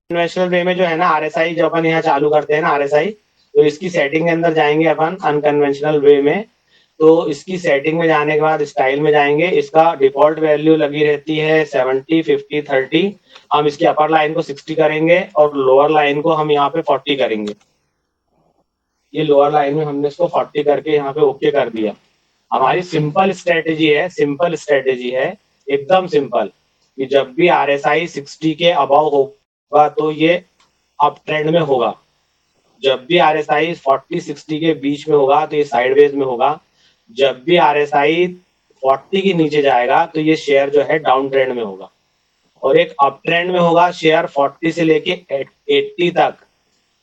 Conventional way में जो है ना आरएसआई जो अपन यहाँ चालू करते हैं ना आरएसआई, तो इसकी सेटिंग के अंदर जाएंगे अपन अनकन्वेंशनल वे में। तो इसकी सेटिंग में जाने के बाद स्टाइल में जाएंगे। इसका डिफॉल्ट वैल्यू लगी रहती है 70 50 30। हम इसकी अपर लाइन को 60 करेंगे और लोअर लाइन को हम यहाँ पे 40 करेंगे। ये लोअर लाइन में हमने इसको 40 करके यहाँ पे ओके कर दिया। हमारी सिंपल स्ट्रेटेजी है, सिंपल स्ट्रेटेजी है, एकदम सिंपल, कि जब भी आरएसआई 60 के अबव होगा तो ये अप ट्रेंड में होगा। जब भी आरएसआई 40 60 के बीच में होगा तो ये साइडवेज में होगा। जब भी आरएसआई 40 के नीचे जाएगा तो ये शेयर जो है डाउन ट्रेंड में होगा। और एक अप ट्रेंड में होगा शेयर 40 से लेके 80 तक,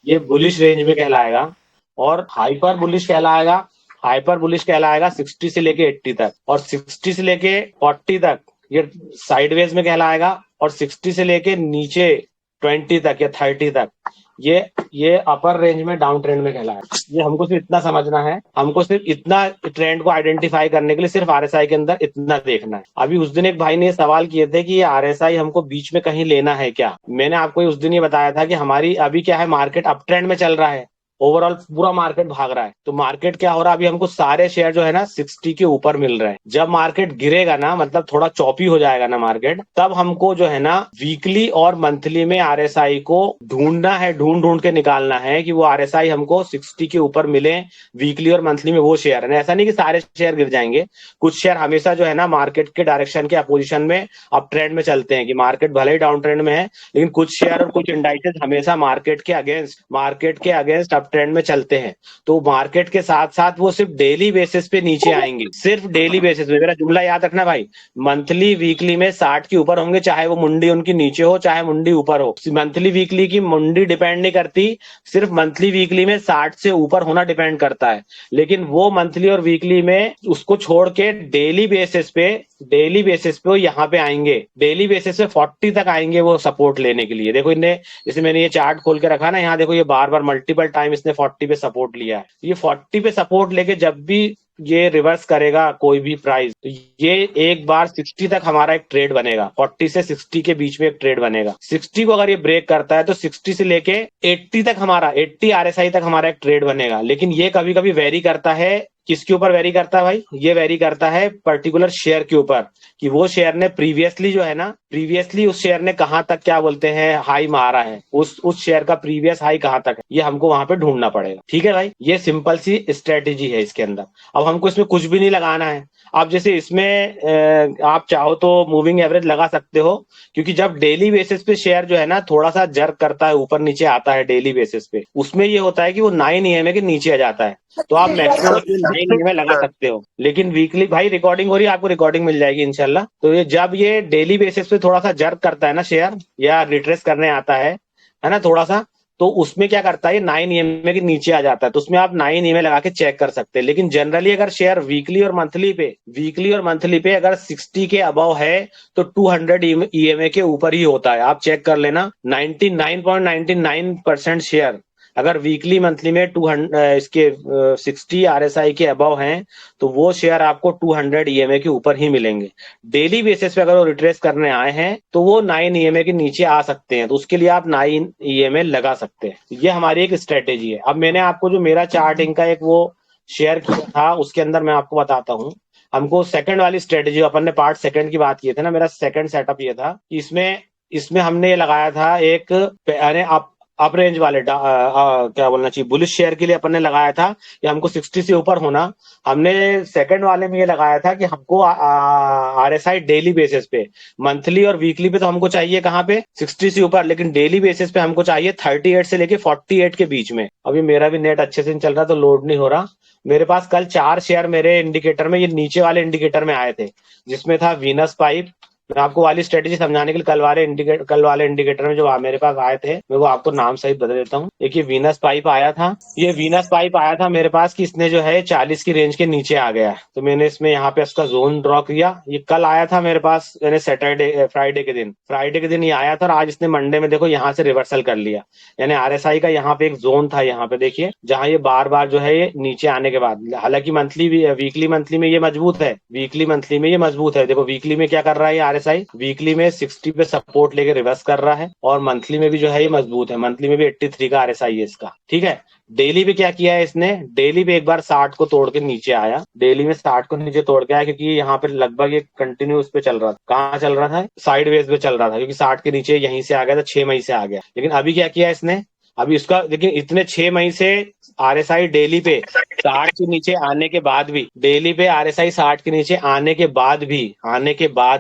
ये बुलिश रेंज में कहलाएगा। और हाइपर बुलिश कहलाएगा, हाइपर बुलिश कहलाएगा 60 से लेके 80 तक। और 60 से लेके 40 तक ये साइडवेज में कहलाएगा। और 60 से लेके नीचे 20 तक या 30 तक ये अपर रेंज में डाउन ट्रेंड में कहलाएगा। ये हमको सिर्फ इतना समझना है, हमको सिर्फ इतना ट्रेंड को आइडेंटिफाई करने के लिए सिर्फ आरएसआई के अंदर इतना देखना है। अभी उस दिन एक भाई ने सवाल किए थे कि ये आरएसआई हमको बीच में कहीं लेना है क्या। मैंने आपको उस दिन ये बताया था कि हमारी अभी क्या है, मार्केट अप ट्रेंड में चल रहा है, ओवरऑल पूरा मार्केट भाग रहा है। तो मार्केट क्या हो रहा है, अभी हमको सारे शेयर जो है ना 60 के ऊपर मिल रहे हैं। जब मार्केट गिरेगा ना, मतलब थोड़ा चौपी हो जाएगा ना मार्केट, तब हमको जो है ना वीकली और मंथली में आरएसआई को ढूंढना है, ढूंढ ढूंढ के निकालना है कि वो आरएसआई हमको 60 के ऊपर मिले वीकली और मंथली में। वो शेयर है, ऐसा नहीं कि सारे शेयर गिर जाएंगे। कुछ शेयर हमेशा जो है ना मार्केट के डायरेक्शन के अपोजिशन में अप ट्रेंड में चलते हैं, कि मार्केट भले ही डाउन ट्रेंड में है लेकिन कुछ शेयर और कुछ इंडाइसेस हमेशा मार्केट के अगेंस्ट अप ट्रेंड में चलते हैं। तो मार्केट के साथ साथ वो सिर्फ डेली बेसिस पे नीचे आएंगे, सिर्फ डेली बेसिस पे। मेरा जुमला याद रखना भाई, मंथली वीकली में 60 के ऊपर होंगे, चाहे वो मुंडी उनकी नीचे हो चाहे मुंडी ऊपर हो। मंथली वीकली की मुंडी डिपेंड नहीं करती, सिर्फ मंथली वीकली में 60 से ऊपर होना डिपेंड करता है। लेकिन वो मंथली और वीकली में उसको छोड़ के डेली बेसिस पे वो यहाँ पे आएंगे, डेली बेसिस पे 40 तक आएंगे वो सपोर्ट लेने के लिए। देखो इन्हें, जैसे मैंने ये चार्ट खोल के रखा ना, यहाँ देखो ये बार बार मल्टीपल टाइम इसने 40 पे सपोर्ट लिया है। ये 40 पे सपोर्ट लेके जब भी ये रिवर्स करेगा कोई भी प्राइस, तो ये एक बार 60 तक हमारा एक ट्रेड बनेगा। 40 से 60 के बीच में एक ट्रेड बनेगा। 60 को अगर ये ब्रेक करता है तो 60 से लेके 80 तक हमारा 80 आरएसआई तक हमारा एक ट्रेड बनेगा। लेकिन ये कभी कभी वेरी करता है, किसके ऊपर वेरी करता है भाई, ये वेरी करता है पर्टिकुलर शेयर के ऊपर, कि वो शेयर ने प्रीवियसली जो है ना, प्रीवियसली उस शेयर ने कहां तक क्या बोलते हैं हाई मारा है, उस शेयर का प्रीवियस हाई कहां तक है, ये हमको वहां पे ढूंढना पड़ेगा। ठीक है भाई, ये सिंपल सी स्ट्रेटेजी है इसके अंदर। अब हमको इसमें कुछ भी नहीं लगाना है। आप जैसे इसमें आप चाहो तो मूविंग एवरेज लगा सकते हो, क्योंकि जब डेली बेसिस पे शेयर जो है ना थोड़ा सा जर्क करता है, ऊपर नीचे आता है डेली बेसिस पे, उसमें ये होता है कि वो 9 ईएमए के नीचे आ जाता है। तो आप मैक्सिमम उसमें 9 ईएमए लगा सकते हो। लेकिन वीकली भाई रिकॉर्डिंग हो रही है, आपको रिकॉर्डिंग मिल जाएगी इंशाल्लाह। तो ये जब ये डेली बेसिस पे थोड़ा सा जर्क करता है ना शेयर, या रिट्रेस करने आता है ना थोड़ा सा, तो उसमें क्या करता है, ये 9 ईएमए के नीचे आ जाता है। तो उसमें आप 9 ईएमए लगा के चेक कर सकते हैं। लेकिन जनरली अगर शेयर वीकली और मंथली पे अगर 60 के अबव है तो 200 ईएमए के ऊपर ही होता है। आप चेक कर लेना, 99.99% शेयर अगर वीकली मंथली में 200 इसके 60 आरएसआई के अबव हैं तो वो शेयर आपको 200 ईएमए के ऊपर ही मिलेंगे। डेली बेसिस पे अगर वो रिट्रेस करने आए हैं तो वो 9 ईएमए के नीचे आ सकते हैं, तो उसके लिए आप 9 ईएमए लगा सकते हैं। ये हमारी एक स्ट्रेटेजी है। अब मैंने आपको जो मेरा चार्टिंग का एक वो शेयर किया था उसके अंदर मैं आपको बताता हूँ। हमको सेकंड वाली स्ट्रेटेजी, अपन ने पार्ट सेकंड की बात की थी ना, मेरा सेकंड सेटअप ये था कि इसमें हमने ये लगाया था एक अप रेंज वाले क्या बोलना चाहिए, बुलिश शेयर के लिए अपन ने लगाया था कि हमको 60 से ऊपर होना। हमने सेकंड वाले में ये लगाया था कि हमको आरएसआई डेली बेसिस पे, मंथली और वीकली पे तो हमको चाहिए कहाँ पे 60 से ऊपर, लेकिन डेली बेसिस पे हमको चाहिए 38 से लेके 48 के बीच में। अभी मेरा भी नेट अच्छे से नहीं चल रहा तो लोड नहीं हो रहा। मेरे पास कल 4 शेयर मेरे इंडिकेटर में, ये नीचे वाले इंडिकेटर में आए थे, जिसमें था वीनस पाइप। मैं आपको वाली स्ट्रेटेजी समझाने के लिए कल वाले इंडिकेटर में जो मेरे पास आए थे, मैं वो आपको नाम सहित बता देता हूँ। एक ये वीनस पाइप आया था, ये वीनस पाइप आया था मेरे पास कि इसने जो है 40 की रेंज के नीचे आ गया, तो मैंने इसमें यहाँ पे इसका जोन ड्रॉ किया। ये कल आया था मेरे पास, यानी फ्राइडे के दिन ये आया था, और आज इसने मंडे में देखो यहाँ से रिवर्सल कर लिया। यानी आरएसआई का यहाँ पे एक जोन था, यहाँ पे देखिए, जहाँ ये बार बार जो है ये नीचे आने के बाद, हालांकि वीकली मंथली में ये मजबूत है, देखो वीकली में क्या कर रहा है आरएसआई, वीकली में 60 पे सपोर्ट लेके रिवर्स कर रहा है और मंथली में भी जो है ये मजबूत है, मंथली में भी 83 का आरएसआई है इसका, ठीक है। डेली पे क्या किया है इसने, डेली पे एक बार 60 को तोड़ के नीचे आया, डेली में 60 को नीचे तोड़ के आया, क्योंकि यहाँ पे लगभग ये कंटिन्यू उस पे चल रहा था, कहाँ चल रहा था, साइड वेज पे चल रहा था, क्योंकि 60 के नीचे यहीं से आ गया था, 6 मई से आ गया। लेकिन अभी क्या किया इसने, अभी उसका लेकिन इतने 6 मई से आरएसआई डेली पे 60 के नीचे आने के बाद भी, डेली पे आरएसआई 60 के नीचे आने के बाद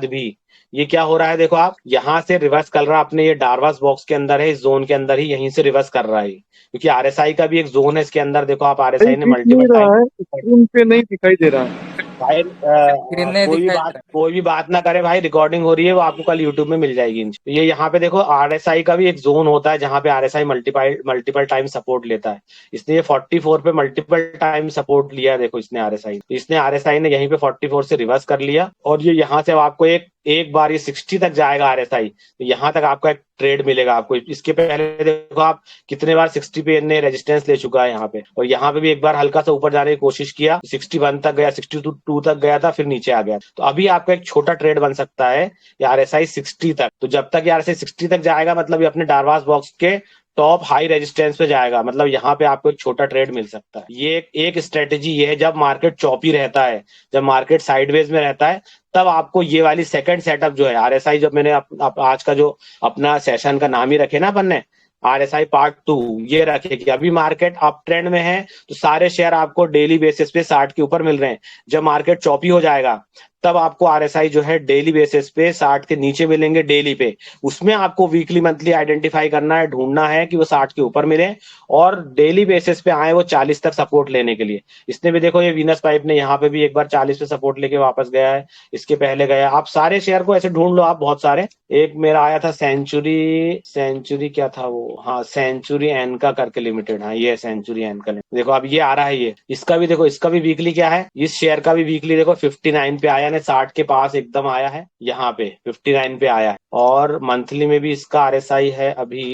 भी ये क्या हो रहा है, देखो आप यहाँ से रिवर्स कर रहा है अपने, ये डार्वास बॉक्स के अंदर है, इस जोन के अंदर ही, यहीं से रिवर्स कर रहा है, क्योंकि आरएसआई का भी एक जोन है इसके अंदर। देखो आप, भाई आरएसआई ने दिख नहीं मल्टीपल रहा टाइम, है, स्क्रीन पे नहीं दिखाई दे रहा है। भाई स्क्रीन नहीं कोई भी दिखाई बात दे रहा कोई भी बात ना करे भाई, रिकॉर्डिंग हो रही है, वो आपको कल यूट्यूब में मिल जाएगी। ये यहाँ पे देखो, आरएसआई का भी एक जोन होता है जहाँ पे आरएसआई मल्टीपल टाइम सपोर्ट लेता है। इसने ये 44 पे मल्टीपल टाइम सपोर्ट लिया है, देखो इसने आरएसआई ने यहीं पे 44 से रिवर्स कर लिया, और ये यहाँ से अब आपको एक बार ये 60 तक जाएगा आरएसआई, तो यहाँ तक आपका एक ट्रेड मिलेगा आपको। इसके पहले देखो आप कितने बार 60 पे ने रेजिस्टेंस ले चुका है यहाँ पे, और यहाँ पे भी एक बार हल्का सा ऊपर जाने की कोशिश किया, 61 तक गया, 62 तक गया था, फिर नीचे आ गया। तो अभी आपका एक छोटा ट्रेड बन सकता है आरएसआई 60 तक। तो जब तक आरएसआई 60 तक जाएगा, मतलब ये अपने डार्वास बॉक्स के टॉप हाई रेजिस्टेंस पे जाएगा, मतलब यहाँ पे आपको एक छोटा ट्रेड मिल सकता है। ये एक स्ट्रेटेजी ये है, जब मार्केट चॉपी रहता है, जब मार्केट साइडवेज में रहता है, तब आपको ये वाली सेकंड सेटअप जो है आरएसआई, जब मैंने आज का जो अपना सेशन का नाम ही रखे ना अपन ने, आरएसआई पार्ट 2, ये रखे कि अभी मार्केट अप ट्रेंड में है, तो सारे शेयर आपको डेली बेसिस पे 60 के ऊपर मिल रहे हैं। जब मार्केट चॉपी हो जाएगा, तब आपको आरएसआई जो है डेली बेसिस पे 60 के नीचे मिलेंगे डेली पे। उसमें आपको वीकली मंथली आइडेंटिफाई करना है, ढूंढना है कि वो 60 के ऊपर मिले, और डेली बेसिस पे आए वो 40 तक सपोर्ट लेने के लिए। इसने भी देखो, ये वीनस पाइप ने यहाँ पे भी एक बार 40 पे सपोर्ट लेके वापस गया है, इसके पहले गया। आप सारे शेयर को ऐसे ढूंढ लो आप, बहुत सारे। एक मेरा आया था सेंचुरी क्या था वो, हाँ सेंचुरी एनका करके लिमिटेड, हाँ ये सेंचुरी एनका लिमिटेड। देखो अब ये आ रहा है, ये इसका भी देखो, इसका भी वीकली क्या है, इस शेयर का भी वीकली देखो 59 पे आया, 60 के पास एकदम आया है, यहाँ पे 59 पे आया है। और मंथली में भी इसका आरएसआई है अभी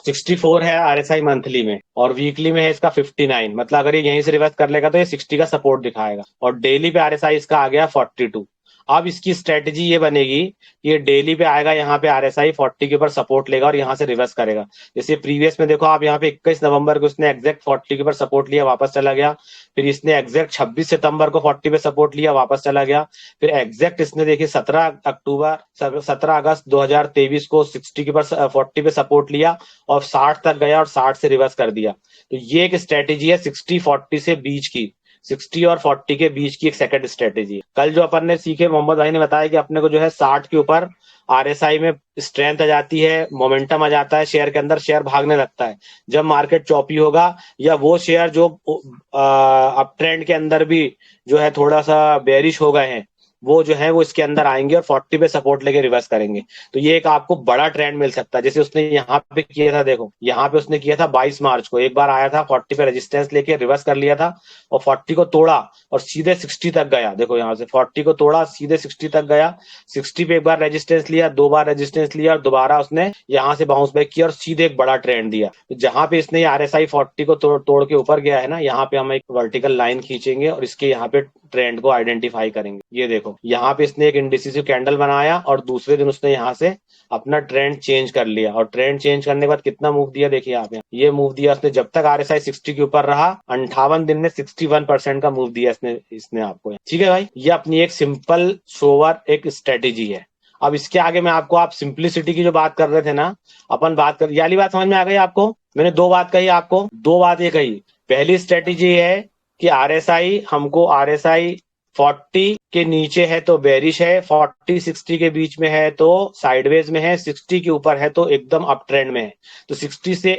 64 है आरएसआई मंथली में, और वीकली में है इसका 59। मतलब अगर ये यहीं से रिवर्स कर लेगा तो ये 60 का सपोर्ट दिखाएगा, और डेली पे आरएसआई इसका आ गया 42। अब इसकी स्ट्रेटजी ये बनेगी, ये डेली पे आएगा, यहाँ पे आरएसआई 40 के ऊपर सपोर्ट लेगा और यहाँ से रिवर्स करेगा। जैसे प्रीवियस में देखो आप, यहाँ पे 21 नवंबर को उसने एग्जैक्ट 40 के ऊपर सपोर्ट लिया, वापस चला गया। फिर इसने एग्जैक्ट 26 सितंबर को 40 पे सपोर्ट लिया, वापस चला गया। फिर एग्जैक्ट इसने देखिए 17 अगस्त 2023 को 60 के ऊपर 40 पे सपोर्ट लिया और 60 तक गया और 60 से रिवर्स कर दिया। तो ये एक स्ट्रेटेजी है 60-40 से बीच की, 60 और 40 के बीच की एक सेकंड स्ट्रेटेजी। कल जो अपन ने सीखे, मोहम्मद भाई ने बताया कि अपने को जो है 60 के ऊपर आरएसआई में स्ट्रेंथ आ जाती है, मोमेंटम आ जाता है शेयर के अंदर, शेयर भागने लगता है। जब मार्केट चॉपी होगा, या वो शेयर जो अप ट्रेंड के अंदर भी जो है थोड़ा सा बेरिश हो गए हैं, वो जो है वो इसके अंदर आएंगे और 40 पे सपोर्ट लेके रिवर्स करेंगे। तो ये एक आपको बड़ा ट्रेंड मिल सकता है, जैसे उसने यहाँ पे किया था। देखो यहाँ पे उसने किया था 22 मार्च को, एक बार आया था 40 पे रेजिस्टेंस लेके रिवर्स कर लिया था, और 40 को तोड़ा और सीधे 60 तक गया। देखो यहाँ से 40 को तोड़ा, सीधे 60 तक गया, 60 पे एक बार रेजिस्टेंस लिया, 2 बार रेजिस्टेंस लिया, और दोबारा उसने यहाँ से बाउंस बैक किया और सीधे एक बड़ा ट्रेंड दिया। तो जहां पे इसने आरएसआई 40 को तोड़ के ऊपर गया है ना, यहाँ पे हम एक वर्टिकल लाइन खींचेंगे और इसके यहाँ पे ट्रेंड को आइडेंटिफाई करेंगे। ये देखो यहाँ पे इसने एक इंडिसिसिव कैंडल बनाया, और दूसरे दिन उसने यहाँ से अपना ट्रेंड चेंज कर लिया, और ट्रेंड चेंज करने के बाद कितना मूव दिया देखिए आप, ये मूव दिया उसने, जब तक आरएसआई 60 के ऊपर रहा 58 दिन में 61% का मूव दिया इसने आपको। ठीक है भाई, ये अपनी एक सिंपल सोवर एक स्ट्रेटेजी है। अब इसके आगे मैं आपको, आप सिंप्लिसिटी की जो बात कर रहे थे ना, अपन बात कर, ये वाली बात समझ में आ गई आपको? मैंने 2 बात कही आपको, 2 बात ये कही। पहली स्ट्रेटेजी है कि आरएसआई, हमको आरएसआई 40 के नीचे है तो बेरिश है, 40-60 के बीच में है तो साइडवेज में है, 60 के ऊपर है तो एकदम अप ट्रेंड में है। तो 60 से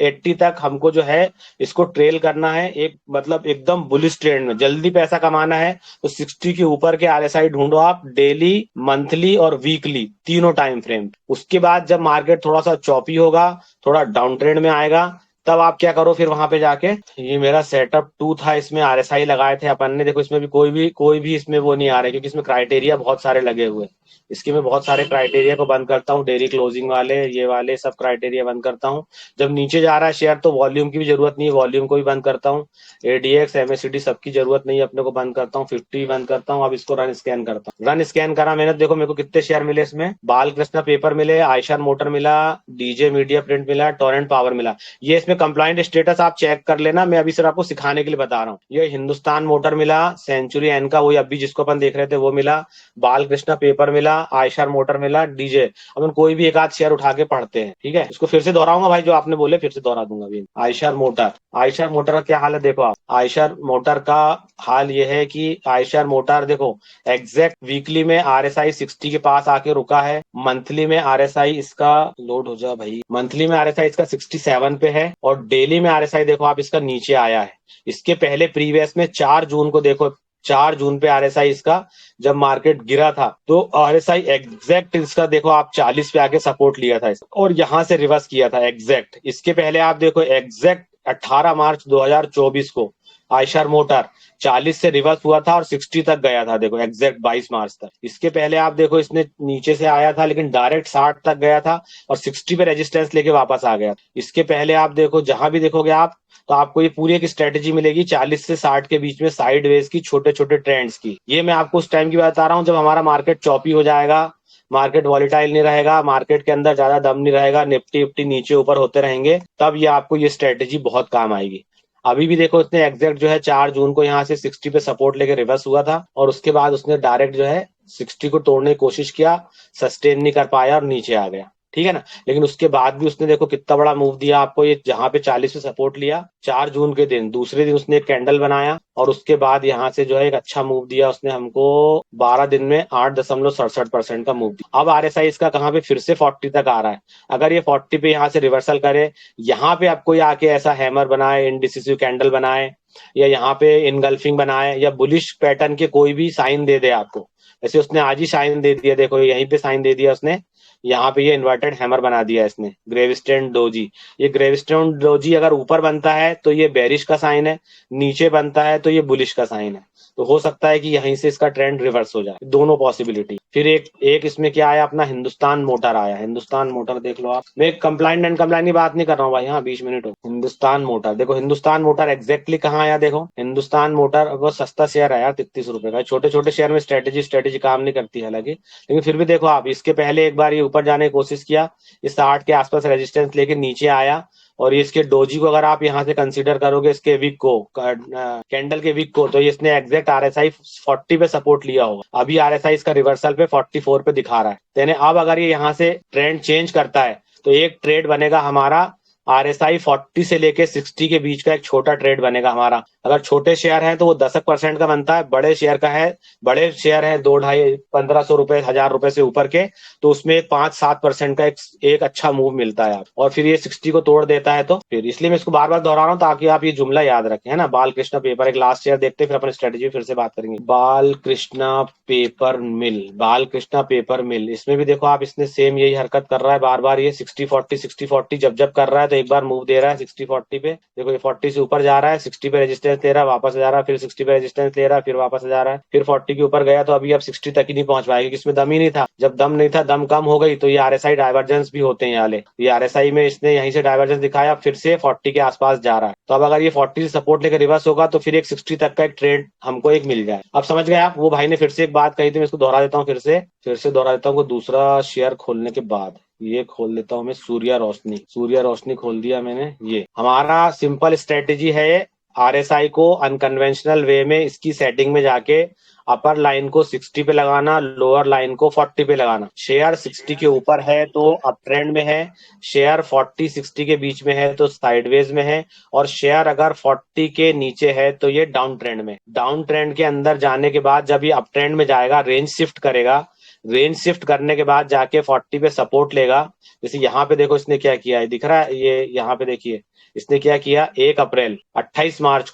80 तक हमको जो है इसको ट्रेल करना है, एक मतलब एकदम बुलिश ट्रेंड में जल्दी पैसा कमाना है। तो 60 के ऊपर के आरएसआई ढूंढो आप, डेली, मंथली और वीकली, तीनों टाइम फ्रेम। उसके बाद जब मार्केट थोड़ा सा चॉपी होगा, थोड़ा डाउन ट्रेंड में आएगा, तब आप क्या करो फिर वहां पे जाके, ये मेरा सेटअप 2 था, इसमें आरएसआई लगाए थे अपन ने। देखो इसमें भी कोई भी इसमें वो नहीं आ रहा है, क्योंकि इसमें क्राइटेरिया बहुत सारे लगे हुए हैं। इसके मैं बहुत सारे क्राइटेरिया को बंद करता हूँ, डेली क्लोजिंग वाले ये वाले सब क्राइटेरिया बंद करता हूँ। जब नीचे जा रहा है शेयर तो वॉल्यूम की भी जरूरत नहीं है, वॉल्यूम को भी बंद करता हूँ। एडीएक्स एमएससीडी सबकी जरूरत नहीं है अपने को, बंद करता हूँ। 50 बंद करता हूँ। अब इसको रन स्कैन करता हूँ। रन स्कैन करा मैंने, देखो मेरे को कितने शेयर मिले इसमें। बालकृष्ण पेपर मिले, आयशर मोटर मिला, डीजे मीडिया प्रिंट मिला, टोरेंट पावर मिला। ये इसमें कंप्लाइंट स्टेटस आप चेक कर लेना, मैं अभी सिर्फ आपको सिखाने के लिए बता रहा हूँ। ये हिंदुस्तान मोटर मिला, सेंचुरी एन का वही अभी जिसको अपन देख रहे थे वो मिला, बालकृष्ण पेपर मिला, आयशर मोटर मिला, डीजे। अपन कोई भी एक आध शेयर उठा के पढ़ते हैं, ठीक है। इसको फिर से दोहराऊंगा भाई, जो आपने बोले फिर से दोहरा दूंगा अभी। आयशर मोटर, आयशर मोटर का क्या हाल है देखो आप। आयशर मोटर का हाल ये है कि आयशर मोटर देखो एग्जैक्ट वीकली में आरएसआई 60 के पास आके रुका है। मंथली में आरएसआई इसका लोड हो जा भाई, मंथली में आरएसआई इसका 67 पे है, और डेली में आरएसआई देखो आप इसका नीचे आया है। इसके पहले प्रीवियस में 4 जून को देखो, 4 जून पे आरएसआई इसका जब मार्केट गिरा था तो आरएसआई एग्जैक्ट इसका देखो आप 40 पे आके सपोर्ट लिया था इसका, और यहां से रिवर्स किया था एग्जैक्ट। इसके पहले आप देखो एग्जैक्ट 18 मार्च 2024 को आयशर मोटर 40 से रिवर्स हुआ था और 60 तक गया था, देखो एग्जैक्ट 22 मार्च तक। इसके पहले आप देखो इसने नीचे से आया था लेकिन डायरेक्ट 60 तक गया था और 60 पे रेजिस्टेंस लेके वापस आ गया। इसके पहले आप देखो जहां भी देखोगे आप तो आपको ये पूरी एक स्ट्रेटेजी मिलेगी 40 से 60 के बीच में साइडवेज की, छोटे छोटे ट्रेंड्स की। ये मैं आपको उस टाइम की बता रहा हूँ जब हमारा मार्केट चॉपी हो जाएगा, मार्केट वॉलीटाइल नहीं रहेगा, मार्केट के अंदर ज्यादा दम नहीं रहेगा, निफ्टी विफ्टी नीचे ऊपर होते रहेंगे, तब ये आपको ये स्ट्रेटेजी बहुत काम आएगी। अभी भी देखो इसने एग्जैक्ट जो है 4 जून को यहाँ से 60 पे सपोर्ट लेके रिवर्स हुआ था, और उसके बाद उसने डायरेक्ट जो है 60 को तोड़ने की कोशिश किया, सस्टेन नहीं कर पाया और नीचे आ गया, ठीक है ना। लेकिन उसके बाद भी उसने देखो कितना बड़ा मूव दिया आपको, ये जहां पे 40 पे सपोर्ट लिया 4 जून के दिन, दूसरे दिन उसने एक कैंडल बनाया और उसके बाद यहाँ से जो है एक अच्छा मूव दिया उसने हमको। 12 दिन में 8.67% का मूव दिया। अब आरएसआई इसका कहाँ पे फिर से 40 तक आ रहा है। अगर ये 40 पे यहाँ से रिवर्सल करे, यहाँ पे आप कोई आके ऐसा हैमर बनाए, इंडिसिसिव कैंडल बनाए, या यहाँ पे इनगल्फिंग बनाए, या बुलिश पैटर्न के कोई भी साइन दे दे आपको, जैसे उसने आज ही साइन दे दिया, देखो यहीं पे साइन दे दिया उसने, यहाँ पे ये इन्वर्टेड हैमर बना दिया इसने, ग्रेविस्टेन डोजी। ये ग्रेविस्टेन डोजी अगर ऊपर बनता है तो ये बेरिश का साइन है, नीचे बनता है तो ये बुलिश का साइन है। तो हो सकता है कि यहीं से इसका ट्रेंड रिवर्स हो जाए, दोनों पॉसिबिलिटी। फिर एक इसमें क्या आया, अपना हिंदुस्तान मोटर आया। हिंदुस्तान मोटर देख लो आप, मैं कंप्लाइंट एंड कंप्लाइंट की बात नहीं कर रहा हूँ भाई, हाँ 20 मिनट हो। हिंदुस्तान मोटर देखो, हिंदुस्तान मोटर एग्जैक्टली कहाँ आया देखो। हिंदुस्तान मोटर बहुत सस्ता शेयर है यार, 33 रुपए का। छोटे छोटे शेयर में स्ट्रेटेजी काम नहीं करती हालांकि, लेकिन फिर भी देखो आप, इसके पहले एक बार ये ऊपर जाने की कोशिश किया, इस 60 के आसपास रेजिस्टेंस लेके नीचे आया, और ये इसके डोजी को अगर आप यहाँ से कंसीडर करोगे, इसके विक को, कैंडल के विक को, तो इसने एग्जैक्ट आरएसआई 40 पे सपोर्ट लिया होगा। अभी आरएसआई इसका रिवर्सल पे 44 पे दिखा रहा है, यानी अब अगर ये यहाँ से ट्रेंड चेंज करता है तो एक ट्रेड बनेगा हमारा आरएसआई 40 से लेके 60 के बीच का, एक छोटा ट्रेड बनेगा हमारा। अगर छोटे शेयर है तो वो 10% का बनता है, बड़े शेयर का है, बड़े शेयर है 2 ढाई 1500 रुपए 1000 रुपए से ऊपर के, तो उसमें 5-7% का एक अच्छा मूव मिलता है। और फिर ये 60 को तोड़ देता है तो फिर, इसलिए मैं इसको बार बार दोहरा रहा हूँ ताकि आप ये जुमला याद रखें, है ना। बालकृष्ण पेपर, एक लास्ट शेयर देखते फिर अपन स्ट्रेटेजी फिर से बात करेंगे। बालकृष्ण पेपर मिल, बालकृष्ण पेपर मिल, इसमें भी देखो आप, इसने सेम यही हरकत कर रहा है बार बार, ये 60-40 जब कर रहा है तो एक बार मूव दे रहा है 60-40 पे, देखो ये 40 से ऊपर जा रहा है, 60 पे रेजिस्टेंस ले रहा है, वापस जा रहा है, फिर 60 पे रेजिस्टेंस ले रहा है, फिर वापस जा रहा है, फिर 40 के ऊपर गया तो अभी अब 60 तक ही नहीं पहुंच पाएगा, इसमें दम ही नहीं था। जब दम नहीं था, दम कम हो गई तो ये आरएसआई डाइवर्जेंस भी होते हैं वाले, ये आरएसआई में इसने यहीं से डाइवर्जेंस दिखाया, फिर से 40 के आसपास जा रहा है। तो अब अगर ये 40 से सपोर्ट लेकर रिवर्स होगा तो फिर एक 60 तक का एक ट्रेड हमको एक मिल जाए। अब समझ गए आप। वो भाई ने फिर से एक बात कही थी, मैं इसको दोहरा देता हूँ, फिर से दोहरा देता हूँ। दूसरा शेयर खोलने के बाद ये खोल देता हूँ मैं, सूर्या रोशनी, सूर्या रोशनी खोल दिया मैंने। ये हमारा सिंपल स्ट्रेटेजी है, आरएसआई को अनकन्वेंशनल वे में इसकी सेटिंग में जाके अपर लाइन को 60 पे लगाना, लोअर लाइन को 40 पे लगाना। शेयर 60 के ऊपर है तो अप ट्रेंड में है, शेयर 40-60 के बीच में है तो साइडवेज में है, और शेयर अगर 40 के नीचे है तो ये डाउन ट्रेंड में। डाउन ट्रेंड के अंदर जाने के बाद जब ये अप ट्रेंड में जाएगा, रेंज शिफ्ट करेगा, रेंज शिफ्ट करने के बाद जाके 40 पे सपोर्ट लेगा। जैसे यहाँ पे देखो इसने क्या किया है, दिख रहा है ये, यहाँ पे देखिए इसने क्या किया, 28 मार्च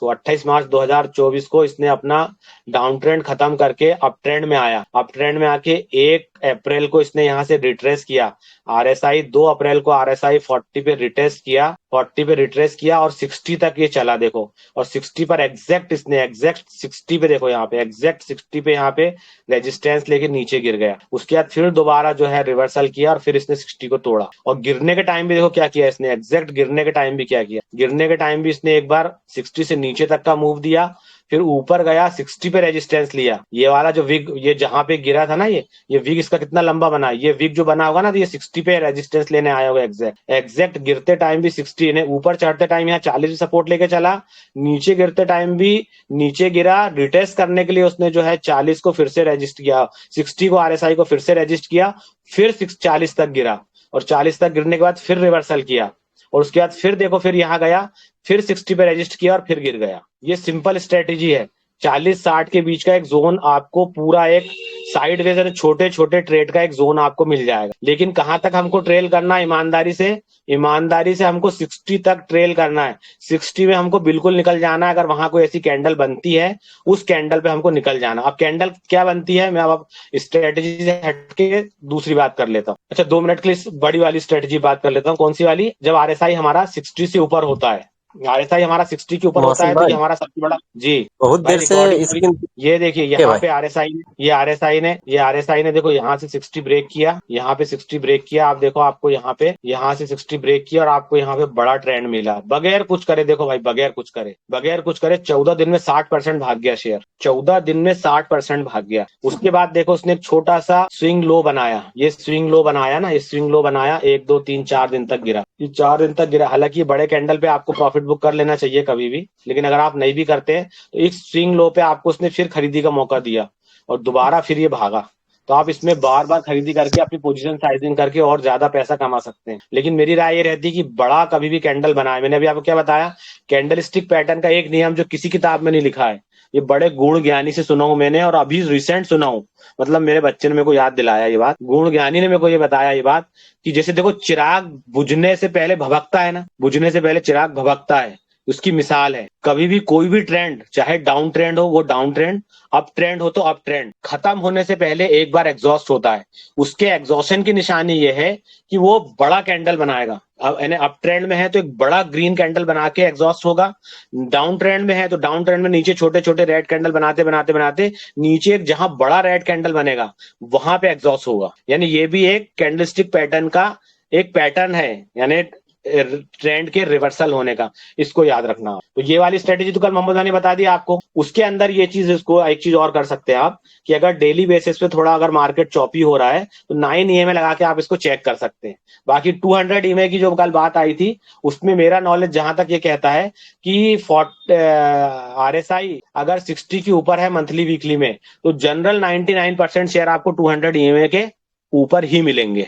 2024 को इसने अपना डाउन ट्रेंड खत्म करके अप ट्रेंड में आया। अप ट्रेंड में आके एक अप्रैल को इसने यहाँ से रिट्रेस किया, आरएसआई 2 अप्रैल को आरएसआई 40 पे रिट्रेस किया, 40 पे रिट्रेस किया और 60 तक ये चला देखो, और 60 पर एग्जैक्ट इसने एग्जैक्ट 60 पे देखो, यहाँ पे एग्जैक्ट 60 पे यहाँ पे रेजिस्टेंस लेके नीचे गिर गया। उसके बाद फिर दोबारा जो है रिवर्सल किया और फिर इसने 60 को तोड़ा, और गिरने के टाइम भी देखो क्या किया इसने, एग्जैक्ट गिरने के टाइम भी क्या किया, गिरने के टाइम भी इसने एक बार 60 से नीचे तक का मूव दिया, फिर ऊपर गया 60 पे रेजिस्टेंस लिया। ये वाला जो विग ये जहां पे गिरा था ना, ये विग इसका कितना लंबा बना है, ये विग जो बना होगा ना, तो ये 60 पे रेजिस्टेंस लेने आया होगा एग्जैक्ट एग्जैक्ट गिरते टाइम भी 60 ने, ऊपर चढ़ते टाइम यहाँ 40 सपोर्ट लेके चला, नीचे गिरते टाइम भी नीचे गिरा, रिटेस्ट करने के लिए उसने जो है 40 को फिर से रजिस्ट किया, 60 को आरएसआई को फिर से रजिस्ट किया, फिर 40 तक गिरा, और 40 तक गिरने के बाद फिर रिवर्सल किया, और उसके बाद फिर देखो फिर यहाँ गया, फिर 60 पे रजिस्ट किया और फिर गिर गया। ये सिंपल स्ट्रेटेजी है। 40-60 के बीच का एक जोन आपको पूरा एक साइड वे छोटे छोटे ट्रेड का एक जोन आपको मिल जाएगा। लेकिन कहां तक हमको ट्रेल करना है? ईमानदारी से हमको 60 तक ट्रेल करना है। 60 में हमको बिल्कुल निकल जाना है। अगर वहां कोई ऐसी कैंडल बनती है, उस कैंडल पे हमको निकल जाना। अब कैंडल क्या बनती है, मैं अब स्ट्रेटेजी से हटके दूसरी बात कर लेता हूँ। अच्छा, 2 मिनट के लिए बड़ी वाली स्ट्रेटेजी बात कर लेता हूँ। कौन सी वाली? जब आरएसआई हमारा 60 से ऊपर होता है, आरएसआई हमारा 60 के ऊपर होता मौसम है, तो ये भाई हमारा सबसे बड़ा जी बहुत भाई देर से रिकॉर्डिंग पूरी। स्क्रीन ये देखिए के यहाँ भाई पे आरएसआई ने देखो यहाँ से 60 ब्रेक किया, यहाँ पे 60 ब्रेक किया। आप देखो, आपको यहाँ पे यहाँ से 60 ब्रेक किया और आपको यहाँ पे बड़ा ट्रेंड मिला बगैर कुछ करे। देखो भाई, बगैर कुछ करे 14 दिन में 60% भाग गया शेयर, 14 दिन में 60% भाग गया। उसके बाद देखो उसने एक छोटा सा स्विंग लो बनाया, ये स्विंग लो बनाया ना, ये स्विंग लो बनाया, 1 2 3 4 दिन तक गिरा, ये 4 दिन तक गिरा। हालांकि बड़े कैंडल पे आपको प्रॉफिट बुक कर लेना चाहिए कभी भी, लेकिन अगर आप नहीं भी करते तो इस स्विंग लो पे आपको उसने फिर खरीदी का मौका दिया और दोबारा फिर ये भागा। तो आप इसमें बार बार खरीदी करके अपनी पोजीशन साइजिंग करके और ज्यादा पैसा कमा सकते हैं। लेकिन मेरी राय ये रहती है कि बड़ा कभी भी कैंडल बनाए। मैंने अभी आपको क्या बताया, कैंडल स्टिक पैटर्न का एक नियम जो किसी किताब में नहीं लिखा है, ये बड़े गुण ज्ञानी से सुना हूं मैंने, और अभी रिसेंट सुना हूं। मतलब मेरे बच्चे ने मेरे को याद दिलाया ये बात, गुण ज्ञानी ने मेरे को ये बताया ये बात, कि जैसे देखो चिराग बुझने से पहले भभकता है ना, बुझने से पहले चिराग भभकता है, उसकी मिसाल है। कभी भी कोई भी ट्रेंड, चाहे डाउन ट्रेंड हो वो डाउन ट्रेंड, अप ट्रेंड हो तो अप ट्रेंड, खत्म होने से पहले एक बार एग्जॉस्ट होता है। उसके एग्जॉशन की निशानी ये है कि वो बड़ा कैंडल बनाएगा। अब यानी अप ट्रेंड में है तो एक बड़ा ग्रीन कैंडल बना के एग्जॉस्ट होगा, डाउन ट्रेंड में है तो डाउन ट्रेंड में नीचे छोटे छोटे रेड कैंडल बनाते बनाते बनाते नीचे एक जहां बड़ा रेड कैंडल बनेगा वहां पे एग्जॉस्ट होगा। यानी ये भी एक कैंडलस्टिक पैटर्न का एक पैटर्न है, यानी ट्रेंड के रिवर्सल होने का, इसको याद रखना। तो ये वाली स्ट्रेटेजी तो कल मोहम्मद भाई ने बता दिया आपको। उसके अंदर ये चीज, इसको एक चीज और कर सकते हैं आप, कि अगर डेली बेसिस पे थोड़ा अगर मार्केट चॉपी हो रहा है तो 9 ईएमए लगा के आप इसको चेक कर सकते हैं। बाकी 200 ईएमए की जो कल बात आई थी, उसमें मेरा नॉलेज जहां तक ये कहता है कि आरएसआई अगर 60 के ऊपर है मंथली वीकली में, तो जनरल 99% शेयर आपको 200 ईएमए के ऊपर ही मिलेंगे।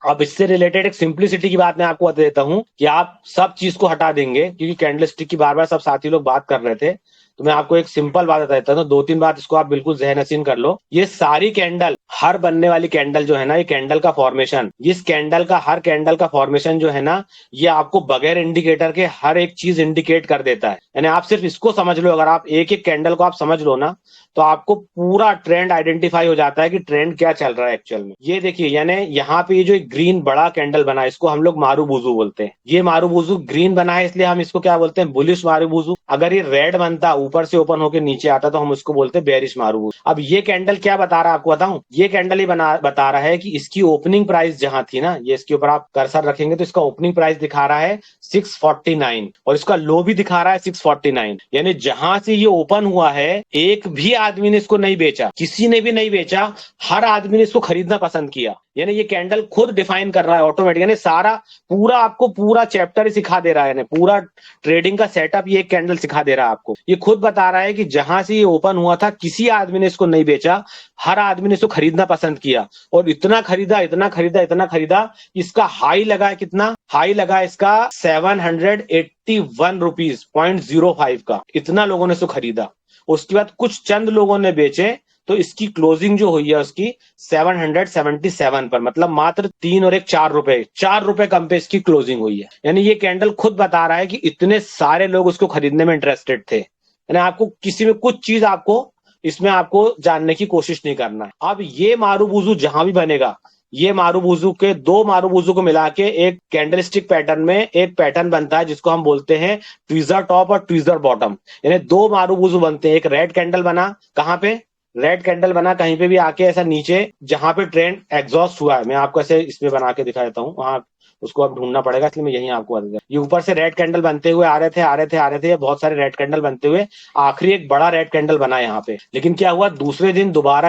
अब इससे रिलेटेड एक सिंप्लिसिटी की बात मैं आपको बता देता हूं कि आप सब चीज को हटा देंगे, क्योंकि कैंडलस्टिक की बार बार सब साथी लोग बात कर रहे थे, तो मैं आपको एक सिंपल बात बता देता हूं। 2-3 बात इसको आप बिल्कुल ज़हन नशीन कर लो। ये सारी कैंडल, हर बनने वाली कैंडल जो है ना, ये कैंडल का फॉर्मेशन, इस कैंडल का हर कैंडल का फॉर्मेशन जो है ना, ये आपको बगैर इंडिकेटर के हर एक चीज इंडिकेट कर देता है। यानी आप सिर्फ इसको समझ लो, अगर आप एक एक कैंडल को आप समझ लो ना, तो आपको पूरा ट्रेंड आइडेंटिफाई हो जाता है कि ट्रेंड क्या चल रहा है एक्चुअल में। ये देखिए, यानी यहाँ पे ये जो ग्रीन बड़ा कैंडल बना है, इसको हम लोग मारूबुजू बोलते हैं। ये मारूबुजू ग्रीन बना है, इसलिए हम इसको क्या बोलते हैं, बुलिश मारूबुजू। अगर ये रेड बनता, ऊपर से ओपन होकर नीचे आता, तो हम उसको बोलते हैं बेरिश मारूबुजू। अब ये कैंडल क्या बता रहा है आपको बताऊं? ये कैंडल ही बता रहा है कि इसकी ओपनिंग प्राइस जहां थी ना, ये इसके ऊपर आप कर्सर रखेंगे तो इसका ओपनिंग प्राइस दिखा रहा है 649, और इसका लो भी दिखा रहा है 649। यानी जहां से ये ओपन हुआ है, एक भी आदमी ने इसको नहीं बेचा, किसी ने भी नहीं बेचा, हर आदमी ने इसको खरीदना पसंद किया। यानी ये कैंडल खुद डिफाइन कर रहा है ऑटोमेटिक, यानी सारा पूरा आपको पूरा चैप्टर ही सिखा दे रहा है, पूरा ट्रेडिंग का सेटअप ये कैंडल सिखा दे रहा है आपको। ये खुद बता रहा है कि जहां से ये ओपन हुआ था, किसी आदमी ने इसको नहीं बेचा, हर आदमी ने इसको खरीदना पसंद किया, और इतना खरीदा, इतना खरीदा, इतना खरीदा, इसका हाई लगा है कितना? हाई लगा इसका 781 रुपीज 0.05 का। इतना लोगों ने इसको खरीदा। उसके बाद कुछ चंद लोगों ने बेचे, तो इसकी क्लोजिंग जो हुई है उसकी 777 पर, मतलब मात्र 3 और 1 4 रुपए कम पे इसकी क्लोजिंग हुई है। यानी ये कैंडल खुद बता रहा है कि इतने सारे लोग उसको खरीदने में इंटरेस्टेड थे। यानी आपको किसी में कुछ चीज आपको इसमें आपको जानने की कोशिश नहीं करना है। अब ये मारूबुजू जहां भी बनेगा, ये मारूबुजू के दो मारूबुजू को मिला के एक कैंडलस्टिक पैटर्न में एक पैटर्न बनता है जिसको हम बोलते हैं ट्वीजर टॉप और ट्वीजर बॉटम। यानी दो मारूबुजू बनते हैं, एक रेड कैंडल बना, कहां पे रेड कैंडल बना, कहीं पे भी आके ऐसा नीचे जहां पे ट्रेंड एग्जॉस्ट हुआ है, मैं आपको ऐसे इसमें बना के दिखा देता हूँ, वहां उसको अब ढूंढना पड़ेगा, इसलिए मैं यही आपको बता देता हूं। ये ऊपर से रेड कैंडल बनते हुए आ रहे थे, आ रहे थे, आ रहे थे, बहुत सारे रेड कैंडल बनते हुए आखिरी एक बड़ा रेड कैंडल बना यहाँ पे। लेकिन क्या हुआ, दूसरे दिन दोबारा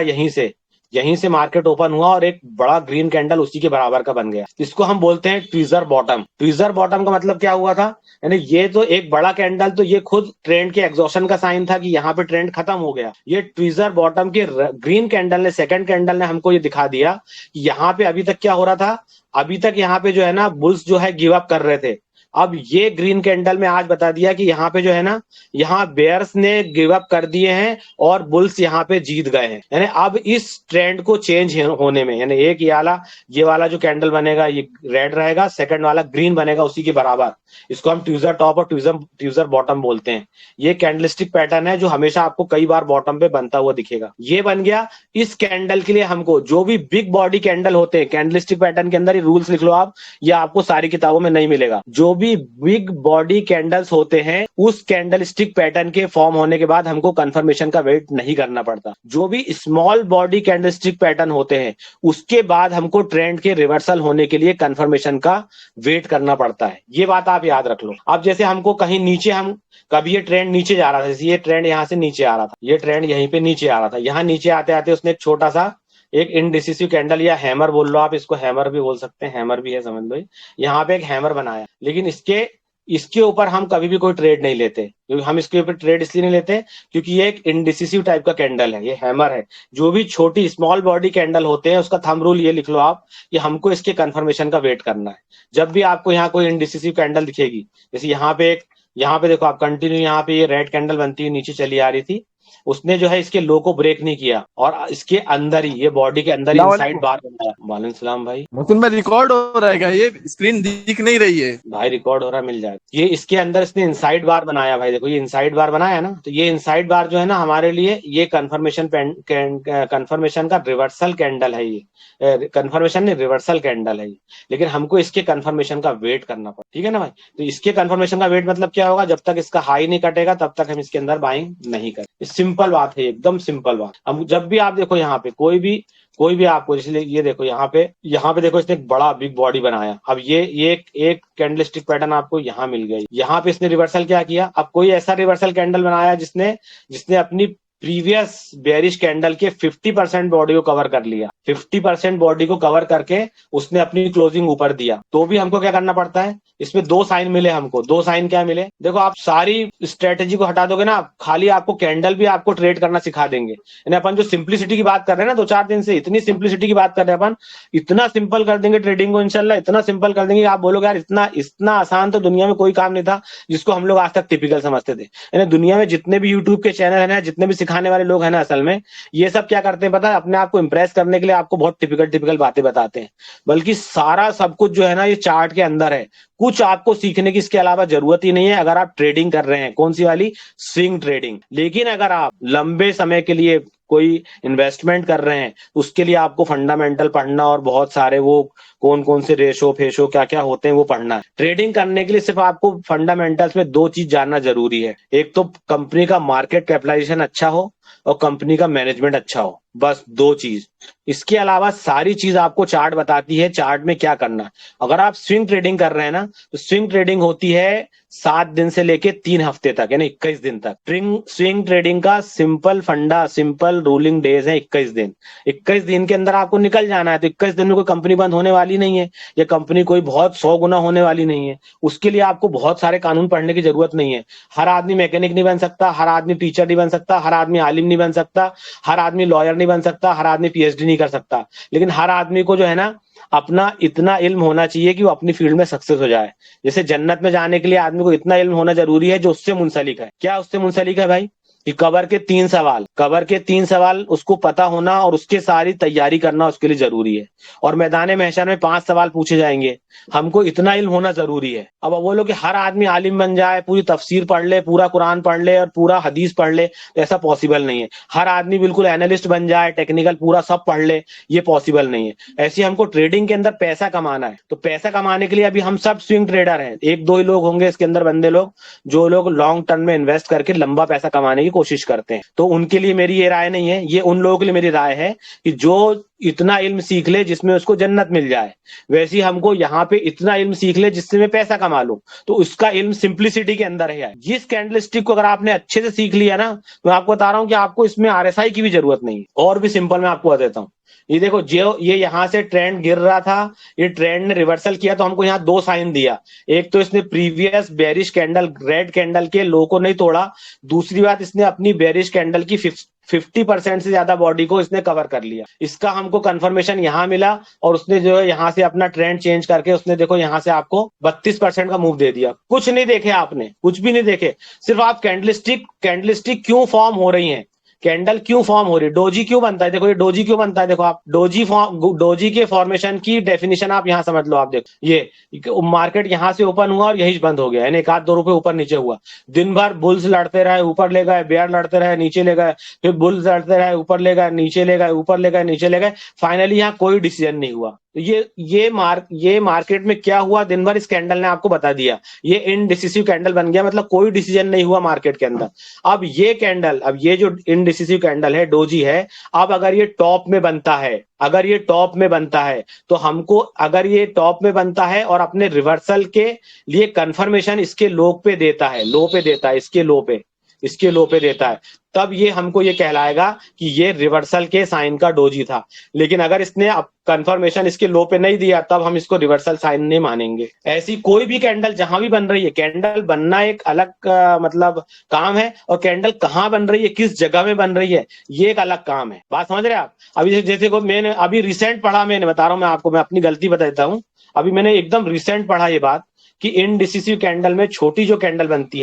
यहीं से मार्केट ओपन हुआ और एक बड़ा ग्रीन कैंडल उसी के बराबर का बन गया। इसको हम बोलते हैं ट्वीजर बॉटम। ट्वीजर बॉटम का मतलब क्या हुआ था, यानी ये तो एक बड़ा कैंडल, तो ये खुद ट्रेंड के एग्जॉशन का साइन था कि यहाँ पे ट्रेंड खत्म हो गया। ये ट्वीजर बॉटम के ग्रीन कैंडल ने, सेकंड कैंडल ने हमको ये दिखा दिया कि यहाँ पे अभी तक क्या हो रहा था, अभी तक यहाँ पे जो है ना बुल्स जो है गिव अप कर रहे थे। अब ये ग्रीन कैंडल में आज बता दिया कि यहाँ पे जो है ना, यहाँ बेयर्स ने गिव अप कर दिए हैं और बुल्स यहाँ पे जीत गए हैं। यानी अब इस ट्रेंड को चेंज होने में, यानी एक ये वाला जो कैंडल बनेगा ये रेड रहेगा, सेकंड वाला ग्रीन बनेगा उसी के बराबर। इसको हम ट्यूजर टॉप और ट्यूजर बॉटम बोलते हैं। ये कैंडलस्टिक पैटर्न है जो हमेशा आपको कई बार बॉटम पे बनता हुआ दिखेगा। ये बन गया। इस कैंडल के लिए हमको जो भी बिग बॉडी कैंडल होते हैं कैंडलस्टिक पैटर्न के अंदर, ये रूल्स लिख लो आप, ये आपको सारी किताबों में नहीं मिलेगा। जो भी बिग बॉडी कैंडल्स होते हैं उस कैंडलस्टिक पैटर्न के फॉर्म होने के बाद हमको कंफर्मेशन का वेट नहीं करना पड़ता। जो भी स्मॉल बॉडी कैंडलस्टिक पैटर्न होते हैं उसके बाद हमको ट्रेंड के रिवर्सल होने के लिए कंफर्मेशन का वेट करना पड़ता है। ये बात आप याद रख लो। अब जैसे हमको कहीं नीचे, हम कभी ये ट्रेंड नीचे जा रहा था, जैसे ये ट्रेंड यहां से नीचे आ रहा था, ये ट्रेंड यहीं पे नीचे आ रहा था, यहां नीचे आते आते उसने एक छोटा सा एक इनडिसिसिव कैंडल या हैमर बोल लो आप, इसको हैमर भी बोल सकते हैं, हैमर भी है समझ लो, यहाँ पे एक हैमर बनाया। लेकिन इसके ऊपर हम कभी भी कोई ट्रेड नहीं लेते, क्योंकि हम इसके ऊपर ट्रेड इसलिए नहीं लेते क्योंकि ये एक इनडिसिसिव टाइप का कैंडल है, ये हैमर है। जो भी छोटी स्मॉल बॉडी कैंडल होते हैं उसका थंब रूल ये लिख लो आप कि हमको इसके कंफर्मेशन का वेट करना है। जब भी आपको यहाँ कोई इनडिसिसिव कैंडल दिखेगी, जैसे यहाँ पे देखो आप, कंटिन्यू यहाँ पे ये रेड कैंडल बनती हुई नीचे चली आ रही थी, उसने जो है इसके लो को ब्रेक नहीं किया और इसके अंदर ही, ये बॉडी के अंदर ही इनसाइड बार बनाया। वालेकुम सलाम भाई। मोहसिन भाई रिकॉर्ड हो रहा है क्या? ये स्क्रीन दिख नहीं रही है भाई रिकॉर्ड हो रहा है, मिल जाएगा। ये इसके अंदर इसने इनसाइड बार बनाया भाई, देखो ये इनसाइड बार बनाया ना, तो ये इनसाइड बार जो है ना हमारे लिए ये कंफर्मेशन का रिवर्सल कैंडल है। ये कंफर्मेशन नहीं, रिवर्सल कैंडल है ये। लेकिन हमको इसके कंफर्मेशन का वेट करना पड़ा, ठीक है ना भाई। तो इसके कंफर्मेशन का वेट मतलब क्या होगा, जब तक इसका हाई नहीं कटेगा तब तक हम इसके अंदर बाइंग नहीं करें। सिंपल बात है, एकदम सिंपल बात। हम जब भी आप देखो यहाँ पे कोई भी आपको, इसलिए ये देखो यहाँ पे देखो इसने एक बड़ा बिग बॉडी बनाया। अब ये एक कैंडलस्टिक पैटर्न आपको यहाँ मिल गया, यहाँ पे इसने रिवर्सल क्या किया। अब कोई ऐसा रिवर्सल कैंडल बनाया जिसने अपनी प्रीवियस बेयरिश कैंडल के 50% बॉडी को कवर कर लिया, 50% बॉडी को कवर करके उसने अपनी क्लोजिंग ऊपर दिया, तो भी हमको क्या करना पड़ता है। इसमें दो साइन मिले हमको, दो साइन क्या मिले, देखो आप सारी स्ट्रेटेजी को हटा दोगे ना, खाली आपको कैंडल भी आपको ट्रेड करना सिखा देंगे। यानी अपन जो सिंप्लिसिटी की बात कर रहे हैं ना 2-4 दिन से, इतनी सिंप्लिसिटी की बात कर रहे हैं अपन, इतना सिंपल कर देंगे ट्रेडिंग को इंशाल्लाह, इतना सिंपल कर देंगे आप बोलोगे यार इतना आसान तो दुनिया में कोई काम नहीं था जिसको हम लोग आज तक टिपिकल समझते थे। यानी दुनिया में जितने भी यूट्यूब के चैनल है ना, जितने भी सिखाने वाले लोग हैं ना, असल में ये सब क्या करते हैं पता है, अपने आप को इंप्रेस करने के लिए आपको बहुत टिपिकल बातें बताते हैं। बल्कि सारा सब कुछ जो है ना ये चार्ट के अंदर है। कुछ आपको सीखने की इसके अलावा जरूरत ही नहीं है अगर आप ट्रेडिंग कर रहे हैं। कौन सी वाली? Swing trading. लेकिन अगर आप लंबे समय के लिए कोई इन्वेस्टमेंट कर रहे हैं उसके लिए आपको फंडामेंटल पढ़ना और बहुत सारे वो कौन से रेशो फेशो क्या क्या होते हैं वो पढ़ना है। ट्रेडिंग करने के लिए सिर्फ आपको फंडामेंटल्स में दो चीज जानना जरूरी है, एक तो कंपनी का मार्केट कैपिटलाइजेशन अच्छा हो और कंपनी का मैनेजमेंट अच्छा हो, बस दो चीज। इसके अलावा सारी चीज आपको चार्ट बताती है, चार्ट में क्या करना है। अगर आप स्विंग ट्रेडिंग कर रहे हैं ना, तो स्विंग ट्रेडिंग होती है 7 दिन से लेके 3 हफ्ते तक, यानी 21 दिन तक। स्विंग ट्रेडिंग का सिंपल रूलिंग डेज है 21 दिन। 21 दिन के अंदर आपको निकल जाना है। तो 21 दिन में कोई कंपनी बंद होने वाली नहीं है, या कंपनी कोई बहुत 100 गुना होने वाली नहीं है। उसके लिए आपको बहुत सारे कानून पढ़ने की जरूरत नहीं है। हर आदमी मैकेनिक नहीं बन सकता, हर आदमी टीचर नहीं बन सकता, हर आदमी आलिम नहीं बन सकता, हर आदमी लॉयर नहीं बन सकता, हर आदमी पीएचडी नहीं कर सकता। लेकिन हर आदमी को जो है ना अपना इतना इल्म होना चाहिए कि वो अपनी फील्ड में सक्सेस हो जाए। जैसे जन्नत में जाने के लिए आदमी को इतना इल्म होना जरूरी है जो उससे मुंसलिक है। क्या उससे मुंसलिक है भाई? कि कवर के 3 सवाल उसको पता होना और उसके सारी तैयारी करना उसके लिए जरूरी है। और मैदान महशर में 5 सवाल पूछे जाएंगे, हमको इतना इल्म होना जरूरी है। अब वो लोग कि हर आदमी आलिम बन जाए, पूरी तफसीर पढ़ ले, पूरा कुरान पढ़ ले और पूरा हदीस पढ़ ले, तो ऐसा पॉसिबल नहीं है। हर आदमी बिल्कुल एनालिस्ट बन जाए, टेक्निकल पूरा सब पढ़ ले, ये पॉसिबल नहीं है। ऐसे हमको ट्रेडिंग के अंदर पैसा कमाना है, तो पैसा कमाने के लिए अभी हम सब स्विंग ट्रेडर हैं। एक दो ही लोग होंगे इसके अंदर बंदे लोग जो लोग लॉन्ग टर्म में इन्वेस्ट करके लंबा पैसा कमाने की कोशिश करते हैं। तो उनके लिए मेरी ये राय नहीं है, ये उन लोगों के लिए मेरी राय है कि जो इतना इल्म सीख ले जिसमें उसको जन्नत मिल जाए, वैसे ही हमको यहाँ पे इतना इल्म सीख ले जिससे मैं पैसा कमा लूं। तो उसका इल्म सिंप्लिसिटी के अंदर है। जिस कैंडलस्टिक को अगर आपने अच्छे से सीख लिया ना, तो मैं आपको बता रहा हूं कि आपको इसमें आरएसआई की भी जरूरत नहीं है। और भी सिंपल मैं आपको बता देता हूं, ये देखो, जो ये यहां से ट्रेंड गिर रहा था, ये ट्रेंड ने रिवर्सल किया तो हमको यहाँ 2 साइन दिया। एक तो इसने previous bearish candle, red candle के लो को नहीं तोड़ा, दूसरी बात इसने अपनी बेरिश कैंडल की 50% से ज्यादा बॉडी को इसने कवर कर लिया। इसका हमको कंफर्मेशन यहां मिला और उसने जो है यहां से अपना ट्रेंड चेंज करके उसने देखो यहां से आपको 32% का मूव दे दिया। कुछ नहीं देखे आपने, कुछ भी नहीं देखे, सिर्फ आप कैंडलस्टिक क्यों फॉर्म हो रही है, कैंडल क्यों फॉर्म हो रही है, डोजी क्यों बनता है। देखो ये डोजी क्यों बनता है, देखो आप डोजी के फॉर्मेशन की डेफिनेशन आप यहां समझ लो। आप देखो ये मार्केट यहां से ओपन हुआ और यही बंद हो गया, यानी 1-2 रुपए ऊपर नीचे हुआ। दिन भर बुल्स लड़ते रहे, ऊपर ले गए, बेयर लड़ते रहे, नीचे ले गए, फिर बुल्स लड़ते रहे, ऊपर ले गए, नीचे ले गए, ऊपर ले गए, नीचे ले गए, फाइनली यहाँ कोई डिसीजन नहीं हुआ। तो ये मार्केट में क्या हुआ दिन भर, इस कैंडल ने आपको बता दिया। ये इनडिसिसिव कैंडल बन गया, मतलब कोई डिसीजन नहीं हुआ मार्केट के अंदर। अब ये जो इनडिसिसिव कैंडल है, डोजी है, अब अगर ये टॉप में बनता है, तो हमको, अगर ये टॉप में बनता है और अपने रिवर्सल के लिए कंफर्मेशन इसके लो पे देता है, इसके लो पे देता है, तब ये हमको ये कहलाएगा कि ये रिवर्सल के साइन का डोजी था। लेकिन अगर इसने कंफर्मेशन इसके लो पे नहीं दिया, तब हम इसको रिवर्सल साइन नहीं मानेंगे। ऐसी कोई भी कैंडल जहां भी बन रही है, कैंडल बनना एक अलग मतलब काम है, और कैंडल कहां बन रही है, किस जगह में बन रही है, ये एक अलग काम है। बात समझ रहे हैं आप। अभी जैसे को मैंने अभी रिसेंट पढ़ा, मैंने बता रहा हूं मैं आपको, मैं अपनी गलती बता देता हूं। अभी मैंने एकदम रिसेंट पढ़ा ये बात कि इनडिसिसिव कैंडल में छोटी जो कैंडल बनती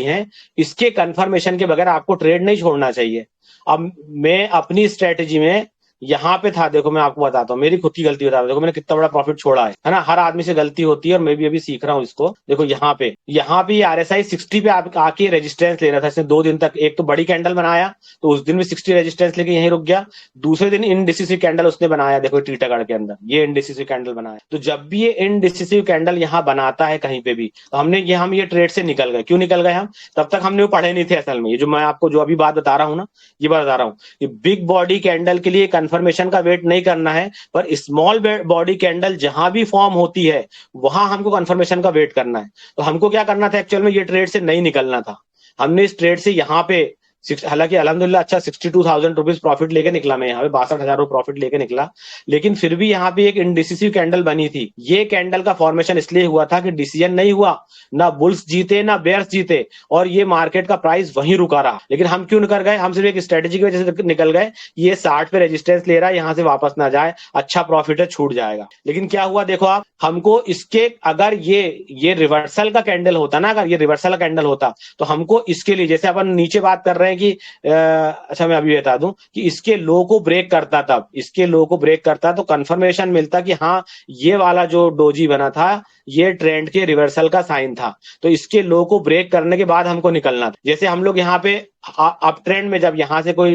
हैं, इसके कंफर्मेशन के बगैर आपको ट्रेड नहीं छोड़ना चाहिए। अब मैं अपनी स्ट्रेटेजी में यहाँ पे था, देखो मैं आपको बताता हूँ, मेरी खुद की गलती बता रहा हूँ। देखो मैंने कितना बड़ा प्रॉफिट छोड़ा है ना। हर आदमी से गलती होती है और मैं भी अभी सीख रहा हूँ इसको। देखो यहाँ पे ये आरएसआई 60 पे आके रेजिस्टेंस ले रहा था इसने 2 दिन तक। एक तो बड़ी कैंडल बनाया, तो उस दिन में 60 रेजिस्टेंस लेके यहीं रुक गया। दूसरे दिन इनडिसिसिव कैंडल उसने बनाया, देखो टीटागढ़ के अंदर ये इनडिसिसिव कैंडल बनाया। तो जब भी ये इनडिसिसिव कैंडल यहाँ बनाता है कहीं पे भी, तो हम ये ट्रेड से निकल गए। क्यों निकल गए हम? तब तक हमने वो पढ़े नहीं थे असल में। ये जो मैं आपको जो अभी बात बता रहा हूँ ना, ये बात बता रहा हूँ कि बिग बॉडी कैंडल के लिए कंफर्मेशन का वेट नहीं करना है, पर स्मॉल बॉडी कैंडल जहां भी फॉर्म होती है वहां हमको कंफर्मेशन का वेट करना है। तो हमको क्या करना था एक्चुअल में, ये ट्रेड से नहीं निकलना था। हमने इस ट्रेड से यहाँ पे हालांकि अल्हम्दुलिल्लाह अच्छा 62,000 रुपीज प्रॉफिट लेके निकला मैं, यहाँ पे 62,000 प्रॉफिट लेके निकला। लेकिन फिर भी यहाँ पे एक इनडिसिसिव कैंडल बनी थी। ये कैंडल का फॉर्मेशन इसलिए हुआ था कि डिसीजन नहीं हुआ, ना बुल्स जीते ना बेयर्स जीते, और ये मार्केट का प्राइस वहीं रुका रहा। लेकिन हम क्यों निकल गए? हम सिर्फ एक स्ट्रेटेजी की वजह से निकल गए, ये 60 पे रेजिस्टेंस ले रहा है, यहां से वापस ना जाए, अच्छा प्रॉफिट है, छूट जाएगा। लेकिन क्या हुआ देखो आप, हमको इसके, अगर ये रिवर्सल का कैंडल होता ना, अगर ये रिवर्सल का कैंडल होता, तो हमको इसके लिए, जैसे अपन नीचे बात कर रहे हैं कि अच्छा मैं अभी बता दूं कि इसके लो को ब्रेक करता, तब इसके लो को ब्रेक करता तो कंफर्मेशन मिलता कि हाँ ये वाला जो डोजी बना था ये ट्रेंड के रिवर्सल का साइन था। तो इसके लो को ब्रेक करने के बाद हमको निकलना था। जैसे हम लोग यहाँ पे अप ट्रेंड में, जब यहाँ से कोई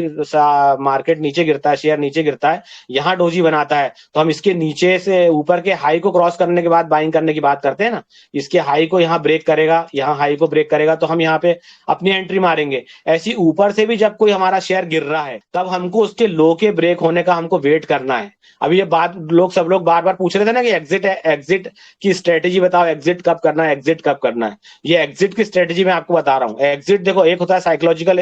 मार्केट नीचे गिरता है, शेयर नीचे गिरता है, यहाँ डोजी बनाता है, तो हम इसके नीचे से ऊपर के हाई को क्रॉस करने के बाद बाइंग करने की बात करते हैं ना। इसके हाई को यहाँ ब्रेक करेगा, यहाँ हाई को ब्रेक करेगा, तो हम यहाँ पे अपनी एंट्री मारेंगे। ऐसी ऊपर से भी जब कोई हमारा शेयर गिर रहा है, तब हमको उसके लो के ब्रेक होने का हमको वेट करना है। अभी ये बात सब लोग बार बार पूछ रहे थे ना कि एग्जिट की स्ट्रेटेजी बताओ, एग्जिट कब करना है, एग्जिट कब करना है। ये एग्जिट की स्ट्रेटेजी मैं आपको बता रहा हूँ। एग्जिट देखो, एक होता है साइकोलॉजिकल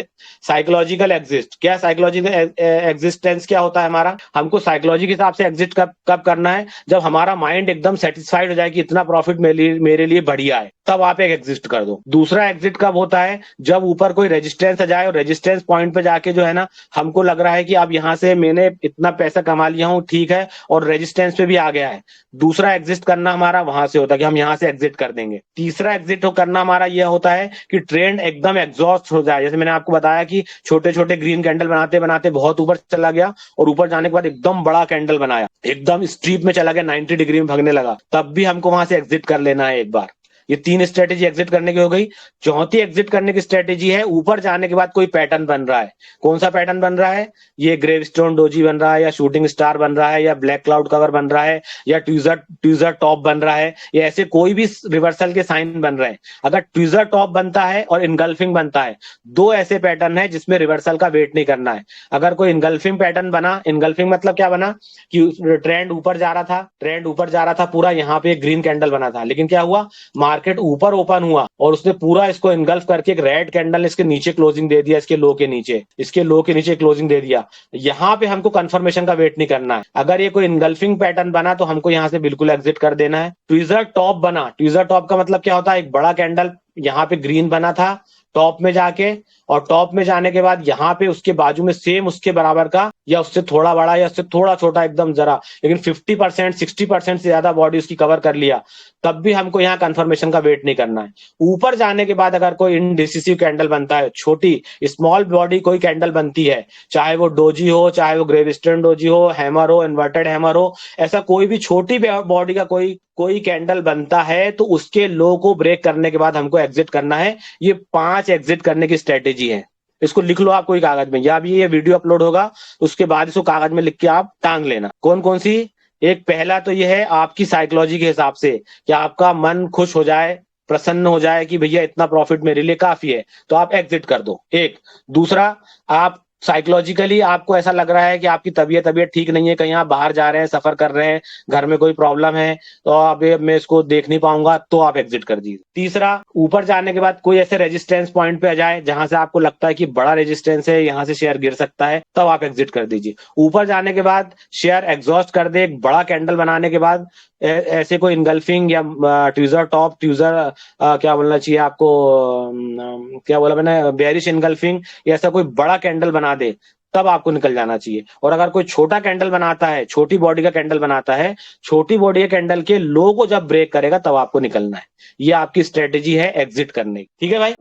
एग्जिट। क्या साइकोलॉजिकल एग्जिस्टेंस क्या होता है हमारा? हमको साइकोलॉजी के हिसाब से एग्जिट कब करना है? जब हमारा माइंड एकदम सेटिस्फाइड हो जाए कि इतना प्रॉफिट मेरे लिए बढ़िया है, तब आप एक एग्जिट कर दो। दूसरा एग्जिट कब होता है, जब ऊपर कोई रेजिस्टेंस आ जाए और रेजिस्टेंस पॉइंट पे जाके जो है ना, हमको लग रहा है कि अब यहाँ से मैंने इतना पैसा कमा लिया हूँ, ठीक है, और रेजिस्टेंस पे भी आ गया है। दूसरा एग्जिट करना हमारा वहां से होता है कि हम यहाँ से एग्जिट कर देंगे। तीसरा एग्जिट करना हमारा यह होता है कि ट्रेंड एकदम एग्जॉस्ट हो जाए। जैसे मैंने आपको बताया कि छोटे छोटे ग्रीन कैंडल बनाते बनाते बहुत ऊपर चला गया और ऊपर जाने के बाद एकदम बड़ा कैंडल बनाया, एकदम स्ट्रीप में चला गया, 90 डिग्री में भागने लगा, तब भी हमको वहां से एग्जिट कर लेना है एक बार। ये 3 स्ट्रेटेजी एग्जिट करने की हो गई। चौथी एग्जिट करने की स्ट्रेटेजी है, ऊपर जाने के बाद कोई पैटर्न बन रहा है। कौन सा पैटर्न बन रहा है, ये ग्रेवस्टोन डोजी बन रहा है, या शूटिंग स्टार बन रहा है, या ब्लैक क्लाउड कवर बन रहा है, या ट्विजर टॉप बन रहा है, या ऐसे कोई भी रिवर्सल के साइन बन रहे हैं। अगर ट्विजर टॉप बनता है और इनगल्फिंग बनता है, 2 ऐसे पैटर्न है जिसमें रिवर्सल का वेट नहीं करना है। अगर कोई इनगल्फिंग पैटर्न बना, इनगल्फिंग मतलब क्या बना कि ट्रेंड ऊपर जा रहा था, ट्रेंड ऊपर जा रहा था पूरा, यहाँ पे एक ग्रीन कैंडल बना था, लेकिन क्या हुआ, मार्केट ऊपर ओपन हुआ और उसने पूरा इसको इनगल्फ करके एक रेड कैंडल इसके नीचे क्लोजिंग दे दिया, इसके लो के नीचे, इसके लो के नीचे क्लोजिंग दे दिया। यहाँ पे हमको कंफर्मेशन का वेट नहीं करना है। अगर ये कोई इनगल्फिंग पैटर्न बना तो हमको यहाँ से बिल्कुल एग्जिट कर देना है। ट्विजर टॉप बना, ट्विजर टॉप का मतलब क्या होता है, एक बड़ा कैंडल यहाँ पे ग्रीन बना था टॉप में जाके, और टॉप में जाने के बाद यहाँ पे उसके बाजू में सेम उसके बराबर का या उससे थोड़ा बड़ा या उससे थोड़ा छोटा एकदम जरा, लेकिन 50% 60% से ज्यादा बॉडी उसकी कवर कर लिया, तब भी हमको यहाँ कंफर्मेशन का वेट नहीं करना है। ऊपर जाने के बाद अगर कोई इनडिसिसिव कैंडल बनता है, छोटी स्मॉल बॉडी कोई कैंडल बनती है, चाहे वो डोजी हो, चाहे वो ग्रेविस्टन डोजी हो, हैमर हो, इन्वर्टेड हैमर हो, ऐसा कोई भी छोटी बॉडी का कोई कैंडल बनता है, तो उसके लो को ब्रेक करने के बाद हमको एग्जिट करना है। ये 5 एग्जिट करने की स्ट्रेटेजी है। इसको लिख लो आप कोई कागज में, या भी ये वीडियो अपलोड होगा उसके बाद इसको कागज में लिख के आप टांग लेना। कौन कौन सी, एक पहला तो ये है आपकी साइकोलॉजी के हिसाब से कि आपका मन खुश हो जाए, प्रसन्न हो जाए कि भैया इतना प्रॉफिट मेरे लिए काफी है, तो आप एग्जिट कर दो। एक दूसरा, आप साइकोलॉजिकली आपको ऐसा लग रहा है कि आपकी तबीयत ठीक नहीं है, कहीं आप बाहर जा रहे हैं, सफर कर रहे हैं, घर में कोई प्रॉब्लम है, तो अब मैं इसको देख नहीं पाऊंगा, तो आप एग्जिट कर दीजिए। तीसरा, ऊपर जाने के बाद कोई ऐसे रेजिस्टेंस पॉइंट पे आ जाए जहां से आपको लगता है कि बड़ा रेजिस्टेंस है, यहां से शेयर गिर सकता है, तब आप एग्जिट कर दीजिए। ऊपर जाने के बाद शेयर एग्जॉस्ट कर दे, एक बड़ा कैंडल बनाने के बाद ऐसे कोई इनगल्फिंग या ट्विजर टॉप, ट्विजर क्या बोलना चाहिए आपको, क्या बोला मैंने, बेयरिश इनगल्फिंग, या ऐसा कोई बड़ा कैंडल बना दे, तब आपको निकल जाना चाहिए। और अगर कोई छोटा कैंडल बनाता है, छोटी बॉडी का कैंडल बनाता है, छोटी बॉडी के कैंडल के लो को जब ब्रेक करेगा तब आपको निकलना है। ये आपकी स्ट्रेटेजी है एग्जिट करने की। ठीक है भाई।